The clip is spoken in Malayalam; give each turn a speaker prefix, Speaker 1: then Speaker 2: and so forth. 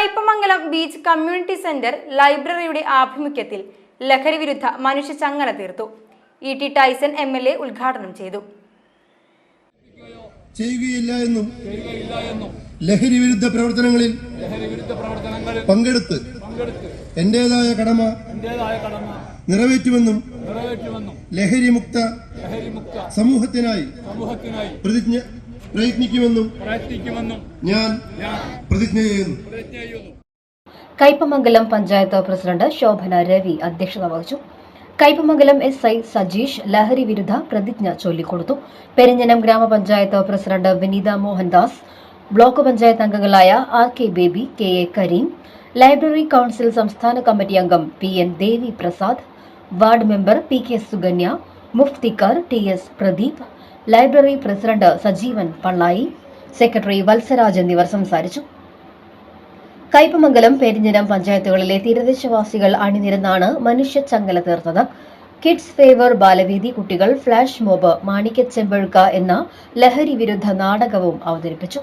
Speaker 1: കയ്പമംഗലം ബീച്ച് കമ്മ്യൂണിറ്റി സെന്റർ ലൈബ്രറിയുടെ ആഭിമുഖ്യത്തിൽ ലഹരി വിരുദ്ധ മനുഷ്യ ചങ്ങല തീർത്തു. ET ടൈസൺ MLA ഉദ്ഘാടനം ചെയ്തു.
Speaker 2: ചെയ്യുകയില്ല എന്നും ലഹരി വിരുദ്ധ പ്രവർത്തനങ്ങളിൽ പങ്കെടുത്ത് എന്റേതായ കടമ നിറവേറ്റുമെന്നും ലഹരിമുക്ത സമൂഹത്തിനായി പ്രയത്നിക്കുമെന്നും ഞാൻ പ്രതിജ്ഞ ചെയ്യുന്നു.
Speaker 3: കയ്പമംഗലം പഞ്ചായത്ത് പ്രസിഡന്റ് ശോഭന രവി അധ്യക്ഷത വഹിച്ചു. കയ്പമംഗലം SI സജീഷ് ലഹരി വിരുദ്ധ പ്രതിജ്ഞ ചൊല്ലിക്കൊടുത്തു. പെരിഞ്ഞനം ഗ്രാമപഞ്ചായത്ത് പ്രസിഡന്റ് വിനീത മോഹൻദാസ്, ബ്ലോക്ക് പഞ്ചായത്ത് അംഗങ്ങളായ RK Baby, KA Kareem, library council സംസ്ഥാന കമ്മിറ്റി അംഗം PN Devi Prasad, ward member PK Sukanya, Mufthikkar TS Pradeep, library president Sajeevan Pallayi, secretary Valsaraj എന്നിവർ സംസാരിച്ചു. കയ്പമംഗലം, പെരിഞ്ഞനം പഞ്ചായത്തുകളിലെ തീരദേശവാസികൾ അണിനിരന്നാണ് മനുഷ്യ ചങ്ങല തീർത്തത്. കിഡ്സ് ഫേവർ ബാലവേദി കുട്ടികൾ ഫ്ലാഷ് മോബ് മാണിക്യച്ചെമ്പഴുക്ക എന്ന ലഹരി വിരുദ്ധ നാടകവും അവതരിപ്പിച്ചു.